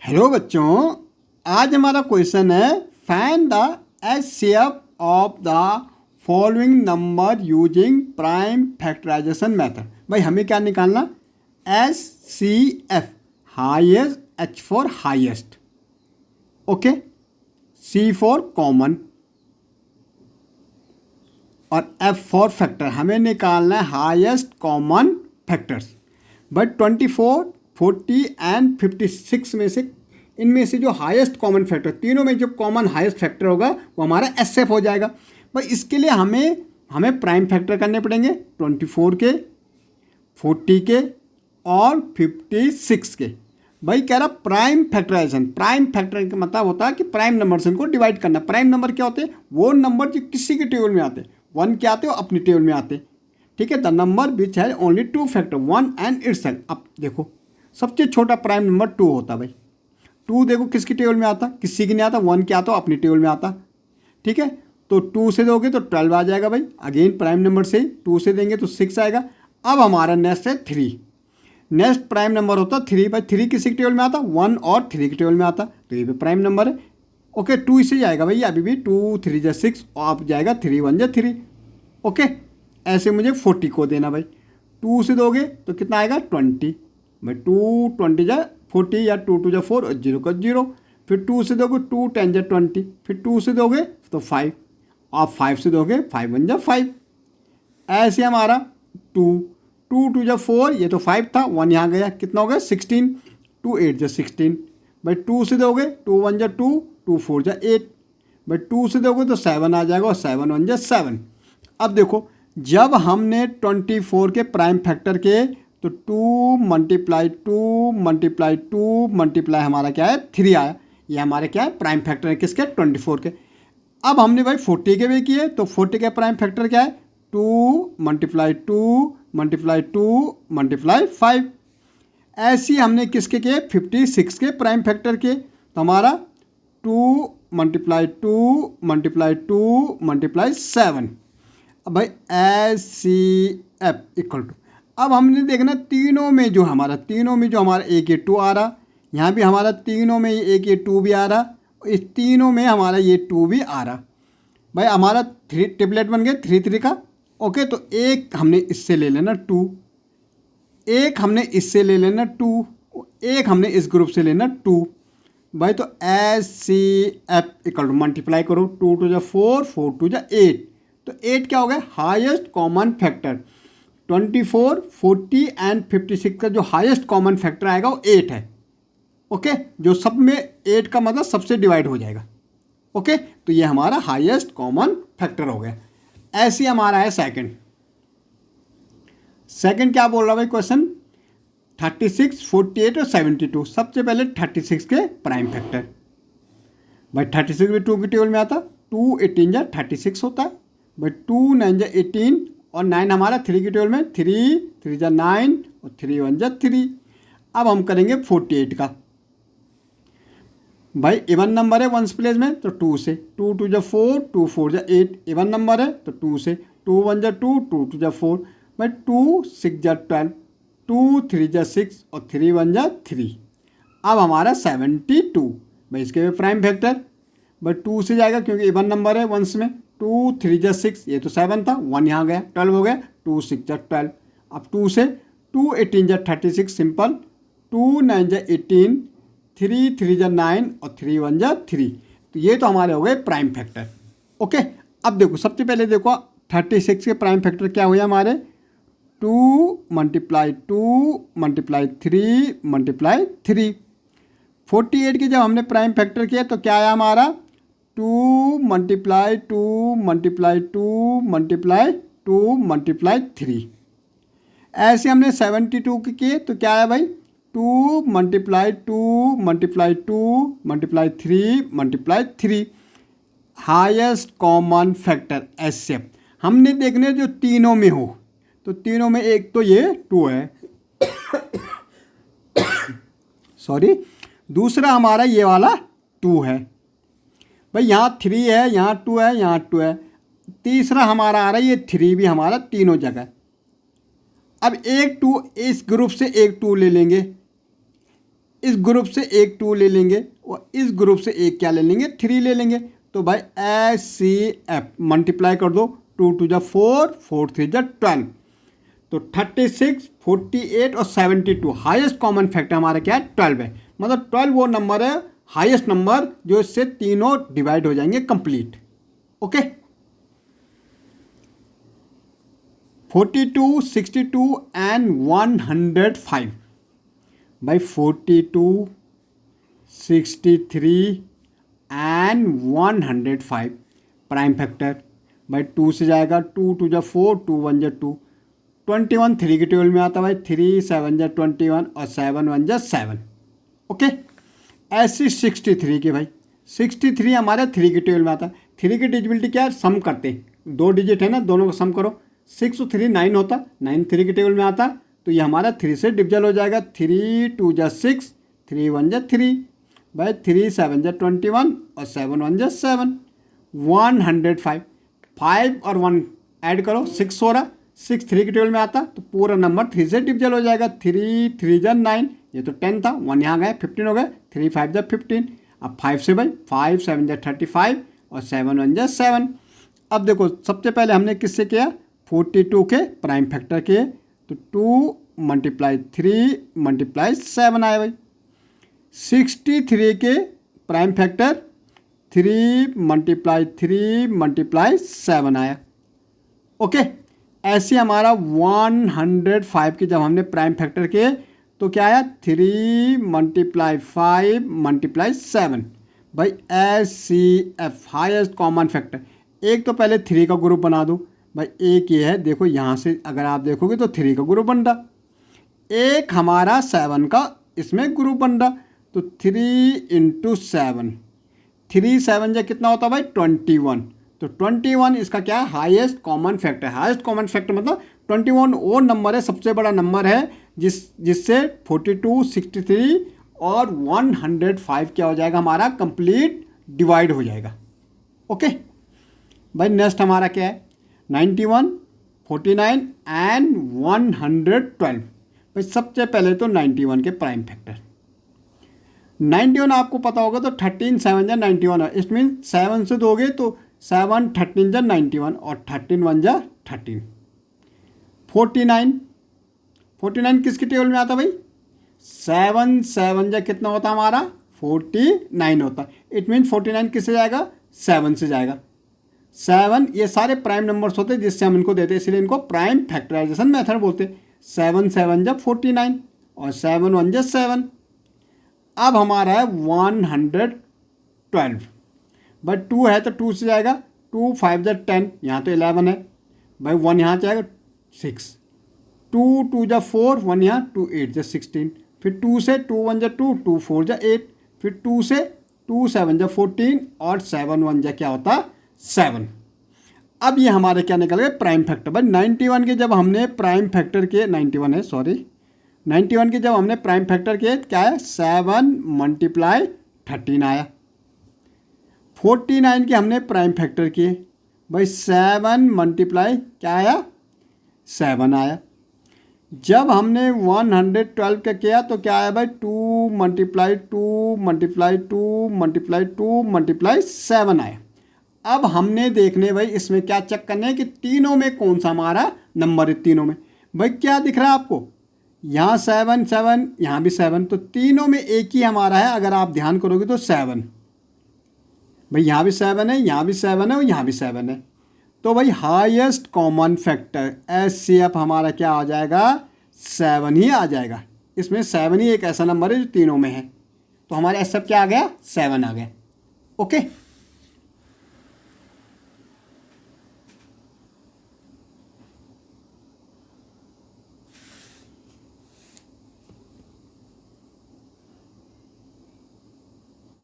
Hello बच्चों, आज हमारा क्वेश्चन है find the HCF of the following number using prime factorisation method. भाई हमें क्या निकालना? HCF, highest, H for highest, okay, C for common और एफ फॉर फैक्टर। हमें निकालना है highest common factors. But 24, 40 and 56 में से इनमें से जो हाईएस्ट कॉमन फैक्टर, तीनों में जो कॉमन हाईएस्ट फैक्टर होगा वो हमारा एसएफ हो जाएगा। भाई इसके लिए हमें प्राइम फैक्टर करने पड़ेंगे 24 के, 40 के और 56 के। भाई कह रहा प्राइम फैक्टराइजेशन। प्राइम फैक्टर का मतलब होता है कि प्राइम नंबर से इनको डिवाइड करना। प्राइम नंबर क्या होते हैं? वो नंबर जो किसी के टेबल में आते हैं। 1 के आते हो अपनी टेबल में आते, ठीक है। द नंबर विच है ओनली 2 फैक्टर, 1 एंड इटसेल्फ। अब देखो सबसे छोटा प्राइम नंबर 2 होता है। भाई 2 देखो किसकी टेबल में आता? किसी की नहीं आता। 1 के आता हो अपनी टेबल में आता, ठीक है। तो 2 से दोगे तो 12 आ जाएगा। भाई अगेन प्राइम नंबर से 2 से देंगे तो 6 आएगा। अब हमारा नेक्स्ट है 3। नेक्स्ट प्राइम नंबर होता 3। भाई 3 किसी की टेबल में आता? 1 और 3 की टेबल में आता, तो ये भी प्राइम नंबर है, ओके। 2 इससे जाएगा भाई, अभी भी 2 3 जा 6 और अब जाएगा 3 1 जा 3, ओके। ऐसे मुझे 40 को देना। भाई 2 से दोगे तो कितना आएगा? 20। भाई 2 20 जा 40 या 2 2 जा 4 और 0 का 0। फिर 2 से दोगे 2 10 जा 20। फिर 2 से दोगे तो 5 और 5 से दोगे 5 1 जा 5। ऐसे हमारा 2 2 2 जा 4, ये तो 5 था, 1 यहाँ गया, कितना हो गया? 16। 2 8 जा 16। भाई 2 से दोगे 2 1 जा 2, 2 4 जा 8। भाई 2 से दोगे तो 7 आ जाएगा और 7 1 जा 7। अब देखो जब हमने 24 के प्राइम फैक्टर के तो 2 मल्टीप्लाई 2 मल्टीप्लाई 2 मल्टीप्लाई हमारा क्या है? 3 आया। ये हमारे क्या है? प्राइम फैक्टर है किसके? 24 के। अब हमने भाई 40 के भी किए तो 40 के प्राइम फैक्टर क्या है? 2 मल्टीप्लाई 2 मल्टीप्लाई 2 मल्टीप्लाई 5। ऐसे हमने किसके किए? 56 के प्राइम फैक्टर के, तो हमारा 2 मल्टीप्लाई 2 मल्टीप्लाई 2 मल्टीप्लाई 7। अब भाई H C F equal to, अब हमने देखना तीनों में जो हमारा एक ये 2 आ रहा, यहाँ भी हमारा तीनों में एक ये 2 भी आ रहा, इस तीनों में हमारा ये 2 भी आ रहा। भाई हमारा 3 ट्रिपलेट बन गए 3 3 का, ओके। तो एक हमने इससे ले लेना 2, एक हमने इससे ले लेना 2, एक हमने इस ग्रुप से लेना 2। भाई तो H C F equal to multiply करो 2 2 जा 4 4 2 जा 8। तो 8 क्या हो गया? Highest common factor. 24 40 एंड 56 का जो हाईएस्ट कॉमन फैक्टर आएगा वो 8 है, ओके। जो सब में 8 का मतलब सबसे डिवाइड हो जाएगा, ओके। तो ये हमारा हाईएस्ट कॉमन फैक्टर हो गया। ऐसे हमारा है सेकंड। सेकंड क्या बोल रहा है भाई क्वेश्चन? 36 48 और 72। सबसे पहले 36 के प्राइम फैक्टर। भाई 36 भी 2 की टेबल में आता, 2 18 जा 36 होता है। भाई 2 9 जा 18 और 9 हमारा 3 की टेबल में, 3 3 जा 9 और 3 1 जा 3। अब हम करेंगे 48 का। भाई इवन नंबर है वंस प्लेस में तो 2 से, 2 2 जा 4 2 4 जा 8। इवन नंबर है तो 2 से, 2 1 जा 2 2 2 जा 4। भाई 2 6 जा 12, 2 3 जा 6 और 3 1 जा 3। अब हमारा 72। भाई इसके भी प्राइम फैक्टर। भाई 2 से जाएगा क्योंकि इवन नंबर है वंस में, 2 3 जा 6, ये तो 7 था, 1 यहाँ गया, 12 हो गया, 2 6 जा 12। अब 2 से 2 18 जा 36 सिंपल, 2 9 जा 18, 3 3 जा 9 और 3 1 जा 3। तो ये तो हमारे हो गए प्राइम फैक्टर, ओके। अब देखो सबसे पहले देखो 36 के प्राइम फैक्टर क्या हुए हमारे? 2 मल्टीप्लाई 2 मल्टीप्लाई 3 मल्टीप्लाई 3। 48 के जब हमने प्राइम फैक्टर किया तो क्या आया हमारा? 2 मल्टीप्लाई 2 मल्टीप्लाई 2 मल्टीप्लाई 2 मल्टीप्लाई 3। ऐसे हमने 72 के किए तो क्या आया भाई? 2 multiply 2 multiply 2 multiply 3 multiply 3। Highest common factor HCF हमने देखने जो तीनों में हो, तो तीनों में एक तो ये 2 है सॉरी, दूसरा हमारा ये वाला 2 है। भाई यहाँ 3 है, यहाँ 2 है, यहाँ 2 है। तीसरा हमारा आ रहा है ये 3 भी हमारा तीनों जगह। अब एक 2 इस ग्रुप से एक 2 ले लेंगे, इस ग्रुप से एक 2 ले लेंगे और इस ग्रुप से एक क्या ले लेंगे 3 ले लेंगे। तो भाई HCF मल्टीप्लाई कर दो, 2 2 जा 4, 4 3 जा 12, तो 36, 48 और 72 हाईएस्ट कॉमन फैक्टर हमारा क्या है 12 है। मतलब 12 वो नंबर है हाईएस्ट नंबर जो इससे तीनों डिवाइड हो जाएंगे कंप्लीट। Okay, 42, 62 and 105। भाई 42, 63 एंड 105 प्राइम फैक्टर। भाई 2 से जाएगा, 2 2 जा 4, 2 1 जा 2, 21 3 के टेबल में आता है भाई, 3 7 जा 21 और 7 1 जा 7। ओके, ऐसी 63 के भाई 63 हमारे 3 के टेबल में आता है। 3 की डिजिबिलिटी क्या है, सम करते हैं, 2 डिजिट है ना, दोनों को सम करो, 6 और 3 9 होता, 9 3 के टेबल में आता, तो ये हमारा 3 से डिविजल हो जाएगा, 3 2 जा 6, 3 1 जा 3, भाई 3 7 जा 21 और 7 1 जा 7, 105। 5 और 1 ऐड करो, 6 हो रहा, 6 3 के टेबल में आता, तो पूरा नंबर 3 से डिविजल हो जाएगा, 3 3 जा 9, ये तो 10 था, 1 यहाँ गए 15 हो गए, 3 5 जा 15। अब 5 से भाई 5 7 जा 35 और 7 1 जा 7। अब देखो सबसे पहले हमने किससे किया, 42 के प्राइम फैक्टर किए, तो 2 मल्टीप्लाई 3 मल्टीप्लाई 7 आया भाई। 63 के प्राइम फैक्टर 3 मल्टीप्लाई 3 मल्टीप्लाई 7 आया। ओके, ऐसे हमारा 105 के जब हमने प्राइम फैक्टर किए तो क्या आया, 3 मल्टीप्लाई 5 मल्टीप्लाई 7। भाई HCF हाईएस्ट कॉमन फैक्टर, एक तो पहले 3 का ग्रुप बना दो भाई, एक ये है, देखो यहाँ से अगर आप देखोगे तो 3 का ग्रुप बन रहा, एक हमारा 7 का इसमें ग्रुप बन रहा, तो 3 × 7, 3 7 जा कितना होता है भाई 21, तो 21 इसका क्या है highest common factor. Highest common factor मतलब 21 वो नंबर है, सबसे बड़ा नंबर है जिससे 42, 63 और 105 क्या हो जाएगा हमारा कंप्लीट डिवाइड हो जाएगा। ओके भाई, नेक्स्ट हमारा क्या है 91, 49 एंड 112। भाई सबसे पहले तो 91 के प्राइम फैक्टर, 91 आपको पता होगा तो 13 7 जा 91 है, इट मीन 7 से दोगे तो 7 13 जा 91 और 13 1 जा 13। 49 किसके टेबल में आता भाई, 7 7 जा कितना होता हमारा 49 होता, इट मीन 49 किससे जाएगा 7 से जाएगा। 7 ये सारे प्राइम नंबर्स होते हैं जिससे हम इनको देते हैं, इसलिए इनको प्राइम फैक्टराइजेशन मेथड बोलते हैं। 7 7 जा 49 और 7 1 जा 7। अब हमारा है 112, बट 2 है तो 2 से जाएगा, 2 5 जा 10, यहाँ तो 11 है भाई, 1 यहाँ जाएगा 6, 2 2 जा 4, 1 यहाँ 2 8 जा 16, फिर 2 से 2 1 जा 2, 2 4 जा 8, फिर 2 से 2 7 जा 14 और 7 1 जा क्या होता 7। अब ये हमारे क्या निकल गए प्राइम फैक्टर। भाई 91 के जब हमने प्राइम फैक्टर किए, 91 है सॉरी, 91 के जब हमने प्राइम फैक्टर किए क्या है 7 मल्टीप्लाई 13 आया। 49 के हमने प्राइम फैक्टर किए भाई, 7 मल्टीप्लाई क्या आया 7 आया। जब हमने 112 का किया तो क्या आया भाई 2 मल्टीप्लाई 2 मल्टीप्लाई 2 मल्टीप्लाई 2 मल्टीप्लाई 7 आया। अब हमने देखने भाई इसमें क्या चेक करना है कि तीनों में कौन सा हमारा नंबर है। तीनों में भाई क्या दिख रहा है आपको, यहाँ 7 7, यहाँ भी 7, तो तीनों में एक ही हमारा है। अगर आप ध्यान करोगे तो 7 भाई, यहाँ भी 7 है, यहाँ भी 7 है और यहाँ भी 7 है, तो भाई हाईएस्ट कॉमन फैक्टर HCF हमारा क्या आ जाएगा 7 ही आ जाएगा। इसमें 7 ही एक ऐसा नंबर है जो तीनों में है, तो हमारा HCF क्या आ गया 7 आ गया। ओके।